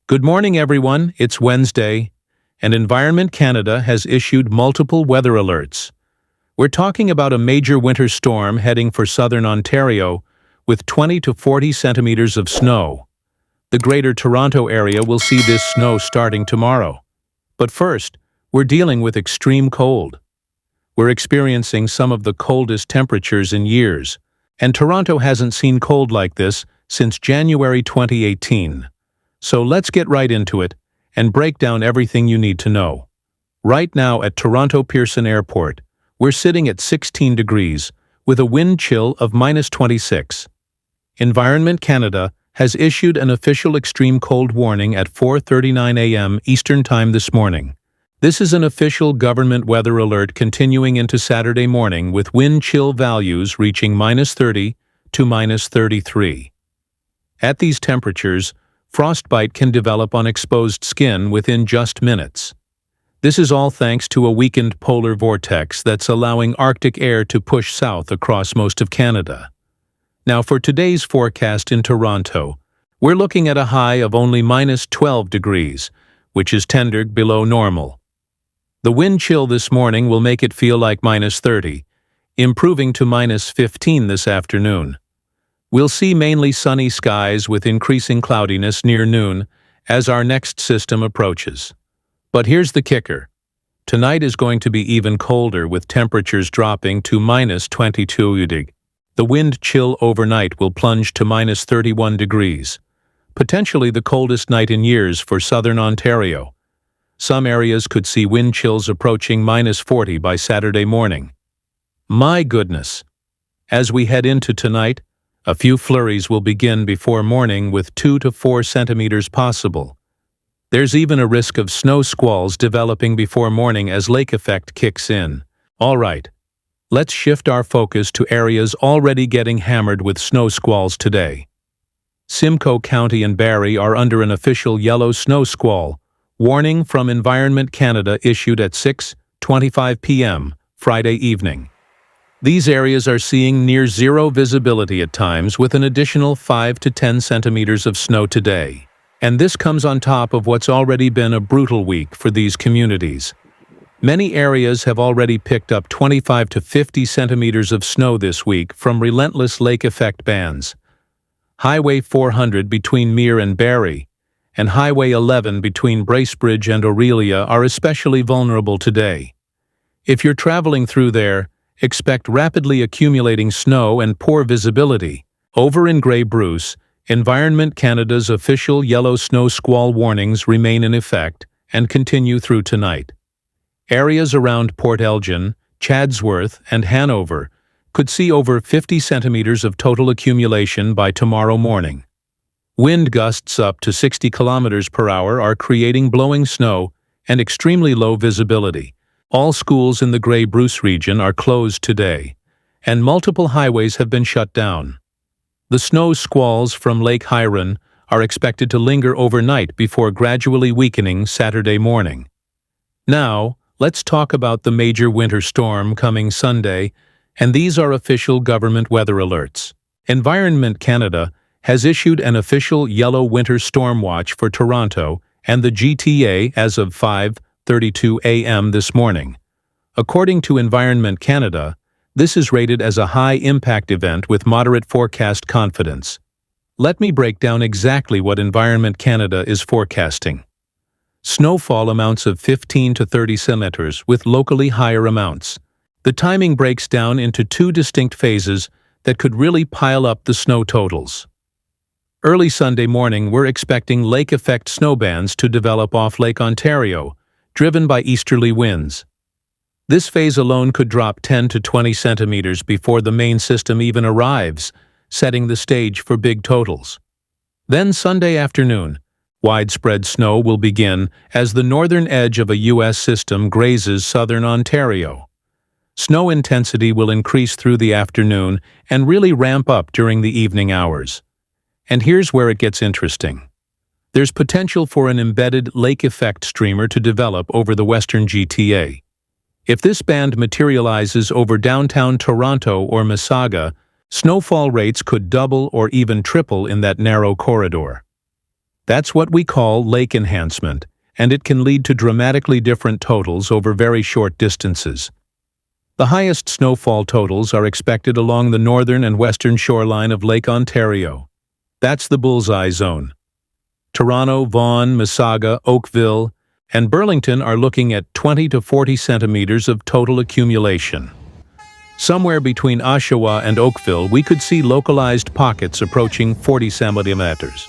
Good morning, everyone. It's Wednesday, and Environment Canada has issued multiple weather alerts. We're talking about a major winter storm heading for southern Ontario with 20 to 40 centimeters of snow. The Greater Toronto area will see this snow starting tomorrow. But first, we're dealing with extreme cold. We're experiencing some of the coldest temperatures in years, and Toronto hasn't seen cold like this since January 2018. So let's get right into it and break down everything you need to know. Right now at Toronto Pearson Airport, we're sitting at 16 degrees with a wind chill of -26. Environment Canada has issued an official extreme cold warning at 4:39 a.m. Eastern Time this morning. This is an official government weather alert continuing into Saturday morning with wind chill values reaching -30 to -33. At these temperatures, frostbite can develop on exposed skin within just minutes. This is all thanks to a weakened polar vortex that's allowing Arctic air to push south across most of Canada. Now for today's forecast in Toronto, we're looking at a high of only -12 degrees, which is 10 degrees below normal. The wind chill this morning will make it feel like -30, improving to -15 this afternoon. We'll see mainly sunny skies with increasing cloudiness near noon as our next system approaches. But here's the kicker. Tonight is going to be even colder with temperatures dropping to -22 degrees. The wind chill overnight will plunge to -31 degrees, potentially the coldest night in years for southern Ontario. Some areas could see wind chills approaching -40 by Saturday morning. My goodness! As we head into tonight, a few flurries will begin before morning with 2 to 4 centimeters possible. There's even a risk of snow squalls developing before morning as lake effect kicks in. All right, let's shift our focus to areas already getting hammered with snow squalls today. Simcoe County and Barrie are under an official yellow snow squall warning from Environment Canada issued at 6:25 p.m. Friday evening. These areas are seeing near zero visibility at times with an additional 5 to 10 centimeters of snow today. And this comes on top of what's already been a brutal week for these communities. Many areas have already picked up 25 to 50 centimeters of snow this week from relentless lake effect bands. Highway 400 between Mere and Barrie and Highway 11 between Bracebridge and Orillia are especially vulnerable today. If you're traveling through there, expect rapidly accumulating snow and poor visibility. Over in Grey Bruce, Environment Canada's official yellow snow squall warnings remain in effect and continue through tonight. Areas around Port Elgin, Chadsworth, and Hanover could see over 50 centimeters of total accumulation by tomorrow morning. Wind gusts up to 60 kilometers per hour are creating blowing snow and extremely low visibility. All schools in the Grey Bruce region are closed today, and multiple highways have been shut down. The snow squalls from Lake Huron are expected to linger overnight before gradually weakening Saturday morning. Now, let's talk about the major winter storm coming Sunday, and these are official government weather alerts. Environment Canada has issued an official yellow winter storm watch for Toronto and the GTA as of 5:32 a.m. this morning. According to Environment Canada, this is rated as a high-impact event with moderate forecast confidence. Let me break down exactly what Environment Canada is forecasting. Snowfall amounts of 15 to 30 centimeters with locally higher amounts. The timing breaks down into two distinct phases that could really pile up the snow totals. Early Sunday morning, we're expecting lake effect snowbands to develop off Lake Ontario, driven by easterly winds. This phase alone could drop 10 to 20 centimeters before the main system even arrives, setting the stage for big totals. Then Sunday afternoon, widespread snow will begin as the northern edge of a U.S. system grazes southern Ontario. Snow intensity will increase through the afternoon and really ramp up during the evening hours. And here's where it gets interesting. There's potential for an embedded lake effect streamer to develop over the western GTA. If this band materializes over downtown Toronto or Mississauga, snowfall rates could double or even triple in that narrow corridor. That's what we call lake enhancement, and it can lead to dramatically different totals over very short distances. The highest snowfall totals are expected along the northern and western shoreline of Lake Ontario. That's the bullseye zone. Toronto, Vaughan, Mississauga, Oakville, and Burlington are looking at 20 to 40 centimeters of total accumulation. Somewhere between Oshawa and Oakville, we could see localized pockets approaching 40 centimeters.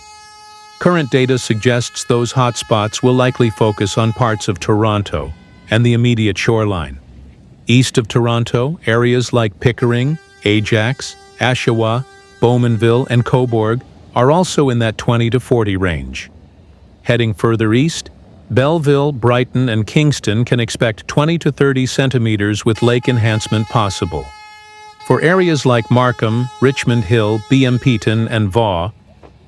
Current data suggests those hotspots will likely focus on parts of Toronto and the immediate shoreline. East of Toronto, areas like Pickering, Ajax, Oshawa, Bowmanville, and Cobourg are also in that 20 to 40 range. Heading further east, Belleville, Brighton, and Kingston can expect 20 to 30 centimeters with lake enhancement possible. For areas like Markham, Richmond Hill, BMPton, and Vaughan,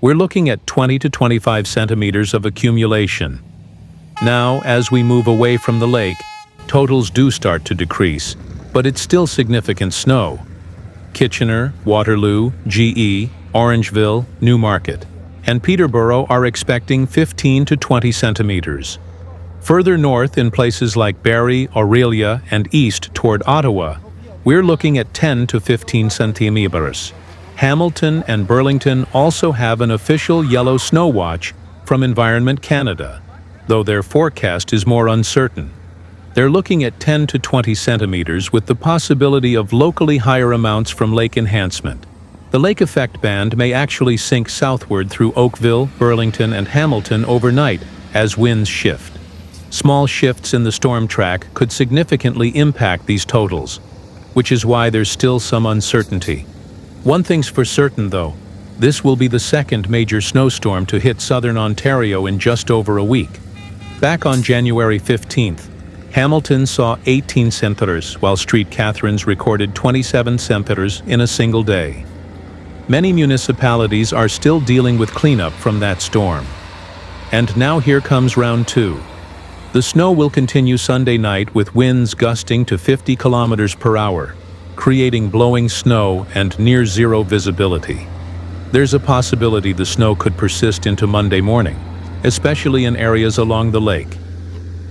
we're looking at 20 to 25 centimeters of accumulation. Now, as we move away from the lake, totals do start to decrease, but it's still significant snow. Kitchener, Waterloo, GE, Orangeville, Newmarket, and Peterborough are expecting 15 to 20 centimeters. Further north in places like Barrie, Orillia, and east toward Ottawa, we're looking at 10 to 15 centimeters. Hamilton and Burlington also have an official yellow snow watch from Environment Canada, though their forecast is more uncertain. They're looking at 10 to 20 centimeters with the possibility of locally higher amounts from lake enhancement. The lake effect band may actually sink southward through Oakville, Burlington, and Hamilton overnight as winds shift. Small shifts in the storm track could significantly impact these totals, which is why there's still some uncertainty. One thing's for certain, though, this will be the second major snowstorm to hit southern Ontario in just over a week. Back on January 15th, Hamilton saw 18 centimeters, while St. Catharines recorded 27 centimeters in a single day. Many municipalities are still dealing with cleanup from that storm. And now here comes round two. The snow will continue Sunday night with winds gusting to 50 kilometers per hour, creating blowing snow and near-zero visibility. There's a possibility the snow could persist into Monday morning, especially in areas along the lake.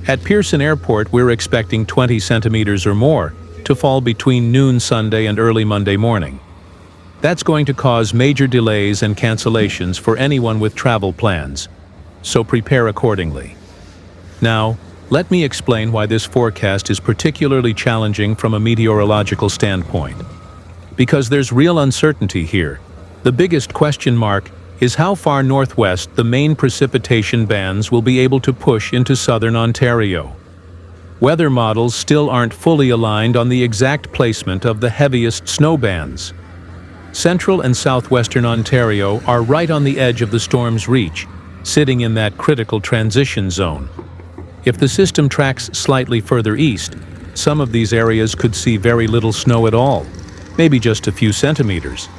At Pearson Airport, we're expecting 20 centimeters or more to fall between noon Sunday and early Monday morning. That's going to cause major delays and cancellations for anyone with travel plans, so prepare accordingly. Now, let me explain why this forecast is particularly challenging from a meteorological standpoint. Because there's real uncertainty here. The biggest question mark is how far northwest the main precipitation bands will be able to push into southern Ontario. Weather models still aren't fully aligned on the exact placement of the heaviest snow bands. Central and southwestern Ontario are right on the edge of the storm's reach, sitting in that critical transition zone. If the system tracks slightly further east, some of these areas could see very little snow at all, maybe just a few centimeters.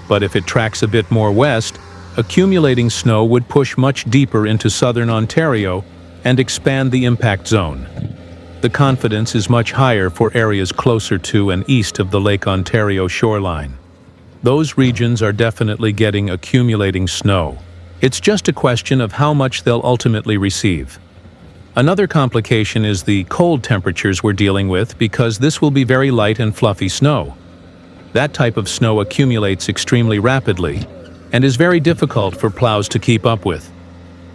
But if it tracks a bit more west, accumulating snow would push much deeper into southern Ontario and expand the impact zone. The confidence is much higher for areas closer to and east of the Lake Ontario shoreline. Those regions are definitely getting accumulating snow. It's just a question of how much they'll ultimately receive. Another complication is the cold temperatures we're dealing with, because this will be very light and fluffy snow. That type of snow accumulates extremely rapidly and is very difficult for plows to keep up with.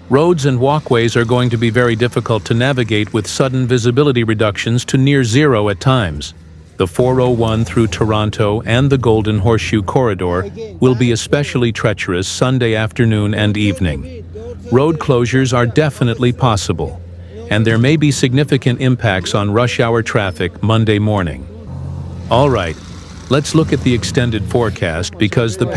Roads and walkways are going to be very difficult to navigate with sudden visibility reductions to near zero at times. The 401 through Toronto and the Golden Horseshoe Corridor will be especially treacherous Sunday afternoon and evening. Road closures are definitely possible, and there may be significant impacts on rush hour traffic Monday morning. All right, let's look at the extended forecast, because the pattern